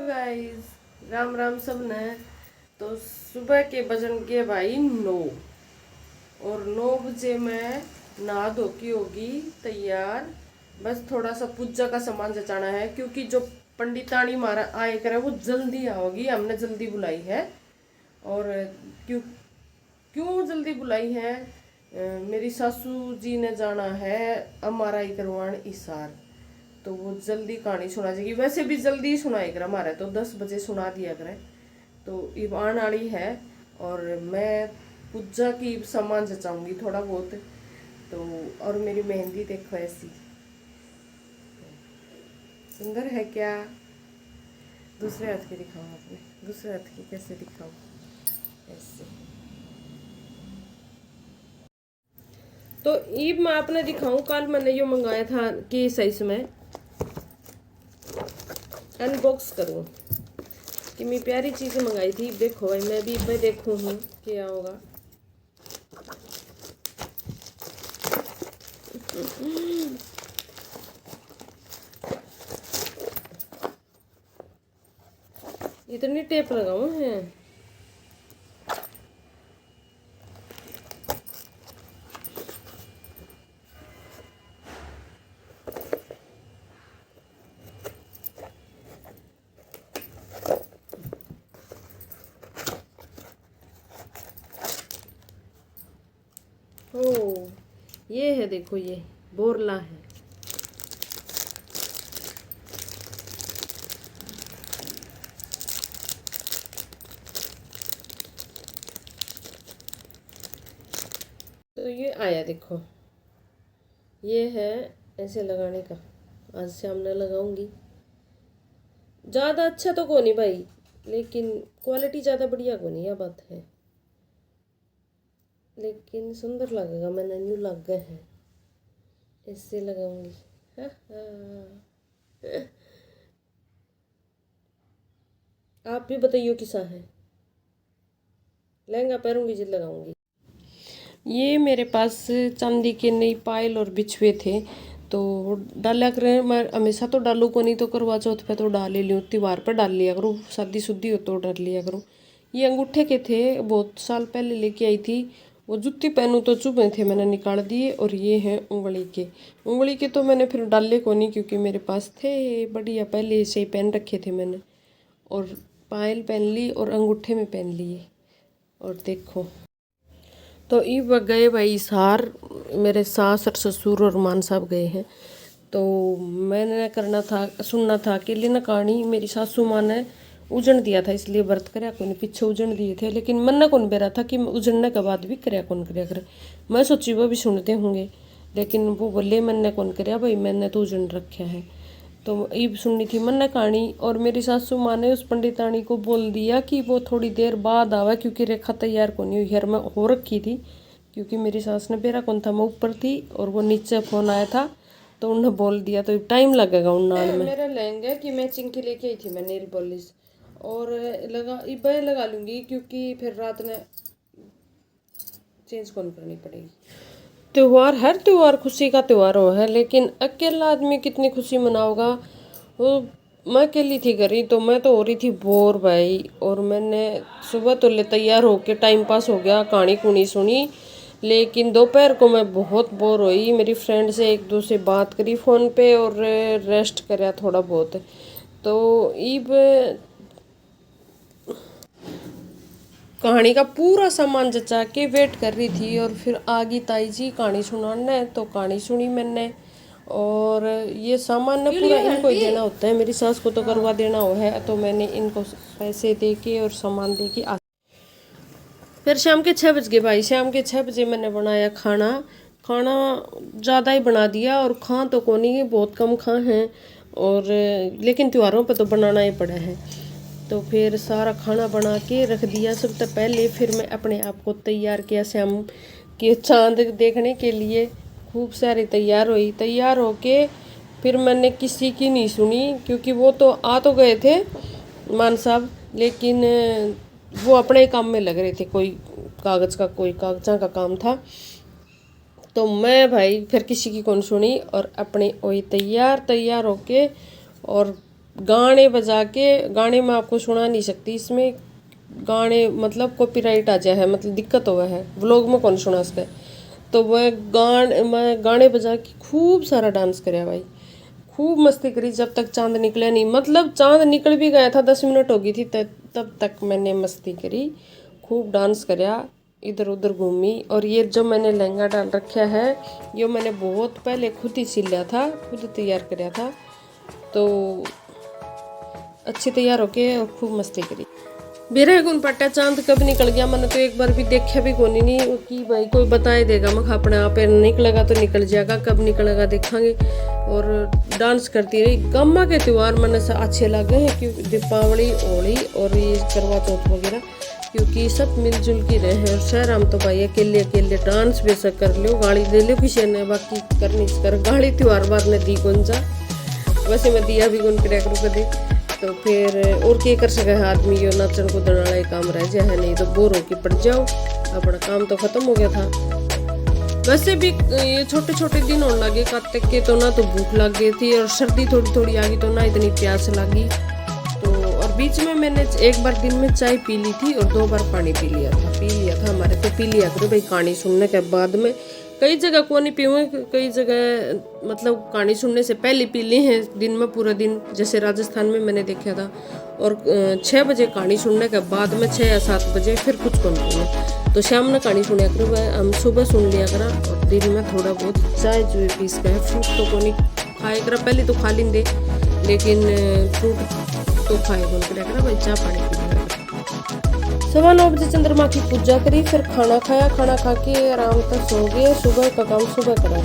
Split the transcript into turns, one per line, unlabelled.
Guys, Ram Ram सब ने। तो सुबह के बजन के भाई 9 और 9 बजे मैं नहा धो की होगी तैयार। बस थोड़ा सा पूजा का सामान जचाना है क्योंकि जो पंडितानी मारा आए करे वो जल्दी आओगी, हमने जल्दी बुलाई है। और क्यों क्यों जल्दी बुलाई है, मेरी सासू जी ने जाना है एमआरआई करवाने इसार, तो वो जल्दी कहानी सुना जाएगी। वैसे भी जल्दी ही सुनाई कर हमारे तो 10 बजे सुना दिया करें। तो ईब आने वाली है और मैं पूजा की सामान जचाऊंगी थोड़ा बहुत। तो और मेरी मेहंदी देखो ऐसी सुंदर है क्या। दूसरे हाथ की दिखाऊँ, अपने दूसरे हाथ की कैसे दिखाऊँ, ऐसे। तो ईब मैं आपने दिखाऊं, कल मैंने यो मंगाया था कि साइज में अनबॉक्स करूं कि मैं प्यारी चीज़ें मंगाई थी। देखो भाई, मैं भी मैं देखूं हूँ क्या होगा। इतनी टेप लगाऊं है। ओ, ये है, देखो ये बोरला है। तो ये आया देखो, ये है ऐसे लगाने का। आज से हमने लगाऊंगी। ज़्यादा अच्छा तो को नहीं भाई, लेकिन क्वालिटी ज़्यादा बढ़िया को नहीं, यह बात है। लेकिन सुंदर लगेगा, मैंने न्यू लग गए हैं, ऐसे लगाऊंगी। हाँ हाँ, आप भी बताइए किसा है। लहंगा पहनूंगी जिद लगाऊंगी। ये मेरे पास चांदी के नई पायल और बिछुए थे, तो डाला करें। मैं हमेशा तो डालू को नहीं, तो करवा चौथ पे तो डाल ही लूँ, त्योहार पर डाल लिया करूँ, शादी शुद्धी हो तो डाल लिया करूँ। ये अंगूठे के थे, बहुत साल पहले लेके आई थी। वो जूती पहनूँ तो चुभे थे, मैंने निकाल दिए। और ये हैं उंगली के तो मैंने फिर डाले को नहीं, क्योंकि मेरे पास थे बढ़िया, पहले से ही पहन रखे थे मैंने। और पायल पहन ली और अंगूठे में पहन लिए। और देखो, तो इब गए भाई सार, मेरे सास और ससुर और मान साहब गए हैं। तो मैंने करना था, सुनना था अकेली ना कहानी। मेरी सासू माँ ने उजन दिया था, इसलिए व्रत करया कौन, पीछे उजन दिए थे, लेकिन मन ना कौन बेरा था कि उजड़ने के बाद भी करया कौन करया करे। मैं सोची वो भी सुनते होंगे, लेकिन वो बोले मैंने कौन करया भाई, मैंने तो उजन रखा है। तो ईब सुननी थी मन कहानी। और मेरी सासू माँ ने उस पंडितानी को बोल दिया कि वो थोड़ी देर बाद आवा, क्योंकि रेखा तैयार को नहीं हुई, घर में हो रखी थी। क्योंकि मेरी सास ने बेरा कौन था, मैं ऊपर थी और वो नीचे फ़ोन आया था, तो उन्हें बोल दिया। तो टाइम लगेगा उन नाल में। मेरा लहंगा की मैचिंग के लेके आई थी मैं, नेल पॉलिश और लगा लूँगी, क्योंकि फिर रात में चेंज कौन करनी पड़ेगी। त्योहार, हर त्योहार खुशी का त्योहार हो है, लेकिन अकेला आदमी कितनी खुशी मनाओगा। वो मैं अकेली थी घरी, तो मैं तो हो रही थी बोर भाई। और मैंने सुबह तो ले तैयार होके टाइम पास हो गया, कहानी कुनी सुनी। लेकिन दोपहर को मैं बहुत बोर हुई। मेरी फ्रेंड से एक दो से बात करी फ़ोन पे और रेस्ट कराया थोड़ा बहुत। तो ईब कहानी का पूरा सामान जचा के वेट कर रही थी, और फिर आ गई ताई जी कहानी सुनाने, तो कहानी सुनी मैंने। और ये सामान ना पूरा इनको ही देना होता है, मेरी सास को तो करवा देना हो है, तो मैंने इनको पैसे दे के और सामान दे के आ। फिर शाम के 6 बज गए भाई, शाम के 6 बजे मैंने बनाया खाना। खाना ज़्यादा ही बना दिया, और खा तो को नहीं, बहुत कम खा हैं। और लेकिन त्योहारों पर तो बनाना ही पड़ा है। तो फिर सारा खाना बना के रख दिया सबसे पहले। फिर मैं अपने आप को तैयार किया शाम के चांद देखने के लिए। खूब सारी तैयार हुई, तैयार होके फिर मैंने किसी की नहीं सुनी, क्योंकि वो तो आ तो गए थे मान साहब, लेकिन वो अपने काम में लग रहे थे, कोई कागज़ा का काम था। तो मैं भाई फिर किसी की कौन सुनी, और अपने वही तैयार होके और गाने बजा के, गाने में आपको सुना नहीं सकती, इसमें गाने मतलब कॉपीराइट आ जाए है, मतलब दिक्कत हुआ है, व्लॉग में कौन सुना सकता है। तो वह गाने बजा के खूब सारा डांस कराया भाई, खूब मस्ती करी जब तक चांद निकला नहीं। मतलब चांद निकल भी गया था, 10 मिनट हो गई थी तब तक मैंने मस्ती करी, खूब डांस कराया, इधर उधर घूमी। और ये जो मैंने लहंगा डाल रखा है, ये मैंने बहुत पहले खुद ही सिल लिया था, खुद तैयार कराया था। तो अच्छे तैयार होके और खूब मस्ती करी। बेरे गुन पट्टा चांद कब निकल गया, मैंने तो एक बार भी देखा भी कोनी नहीं कि भाई कोई बताए देगा। मैं अपने आप निकलेगा तो निकल जाएगा, कब निकलेगा देखेंगे। और डांस करती रही। गम्मा के त्यौहार मैंने अच्छे लगे हैं, क्योंकि दीपावली, होली और ये करवा चौथ वगैरह, क्योंकि सब मिलजुल के रहे हैं। और शहर में तो भाई अकेले अकेले डांस बेशक कर लो, गाड़ी दे लो किसी ने, बाकी करनी कर गाड़ी त्यौहार बाद में दी कौन सा, वैसे मैं दिया भी कौन क्रैक रुक दे। तो फिर और क्या कर सके आदमी, यो नाचन कूदन वाला ही काम रह जाए है, नहीं तो बोर होके पड़ जाओ, अपना काम तो खत्म हो गया था। वैसे भी ये छोटे छोटे दिन होने लगे कार्तिक के, तो ना तो भूख लग गई थी और सर्दी थोड़ी थोड़ी आ गई, तो ना इतनी प्यास लगी। तो और बीच में मैंने एक बार दिन में चाय पी ली थी और 2 बार पानी पी लिया था हमारे, तो पी लिया करो भाई कहानी सुनने के बाद में। कई जगह को नहीं पीऊँ, कई जगह मतलब कहानी सुनने से पहले पी ली हैं दिन में पूरा दिन, जैसे राजस्थान में मैंने देखा था। और 6 बजे कहानी सुनने के बाद में 6 या 7 बजे फिर कुछ कम पीऊँ। तो शाम में कहानी सुना करो, हम सुबह सुन लिया करा, और दिन में थोड़ा बहुत चाय जो पीस का है। फ्रूट तो को नहीं खाए करा, पहले तो खा लेंगे, लेकिन फ्रूट तो खाए कौन करा भाई, चाय पानी पी लिया। 9:15 बजे चंद्रमा की पूजा करी, फिर खाना खाया, खाना खा के आराम तक सो गए। सुबह का काम सुबह करा।